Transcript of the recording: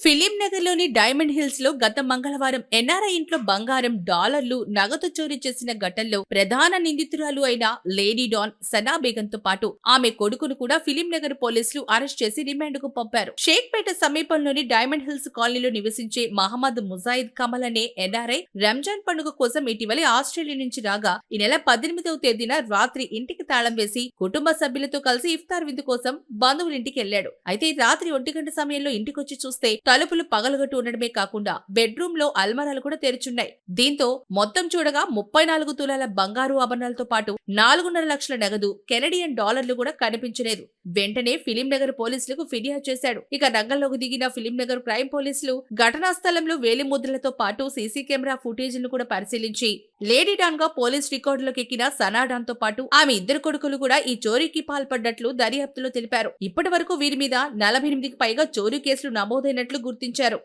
Film Nagar లోని diamond hills లో గత మంగళవారం ఎన్ఆర్ఐ ఇంట్లో బంగారం, డాలర్లు, నగదు చోరీ చేసిన ఘటనలో ప్రధాన నిందితురాలు అయిన లేడీ డాన్ సనా బేగంతో పాటు ఆమె కొడుకును కూడా ఫిలిం నగర్ పోలీసులు అరెస్ట్ చేసి రిమాండ్ కు పంపారు. షేక్పేట సమీపంలోని డైమండ్ హిల్స్ కాలనీలో నివసించే మహమ్మద్ ముజాయిద్ కమల్ అనే ఎన్ఆర్ఐ రంజాన్ పండుగ కోసం ఇటీవలే ఆస్ట్రేలియా నుంచి రాగా ఈ నెల 18వ తేదీన రాత్రి ఇంటికి తాళం వేసి కుటుంబ సభ్యులతో కలిసి ఇఫ్తార్ విందు కోసం బంధువుల ఇంటికి వెళ్లాడు. అయితే రాత్రి 1 గంట సమయంలో ఇంటికొచ్చి చూస్తే తలుపులు పగలగొట్టు ఉండడమే కాకుండా బెడ్రూమ్ లో అల్మారాలు కూడా తెరిచున్నాయి. దీంతో మొత్తం చూడగా 34 తులాల బంగారు ఆభరణాలతో పాటు 4.5 లక్షల నగదు, కెనడియన్ డాలర్లు కూడా కనిపించలేదు. వెంటనే ఫిలిం నగర్ పోలీసులకు ఫిర్యాదు చేశాడు. ఇక రంగంలోకి దిగిన ఫిలిం నగర్ క్రైమ్ పోలీసులు ఘటనా స్థలంలో వేలి ముద్రలతో పాటు సీసీ కెమెరా ఫుటేజ్లను కూడా పరిశీలించి లేడీ డాన్ గా పోలీస్ రికార్డులోకి ఎక్కిన సనా డాన్ తో పాటు ఆమె ఇద్దరు కొడుకులు కూడా ఈ చోరీకి పాల్పడ్డట్లు దర్యాప్తులో తెలిపారు. ఇప్పటి వరకు వీరి మీద 48కి పైగా చోరీ కేసులు నమోదైనట్లు గుర్తించారు.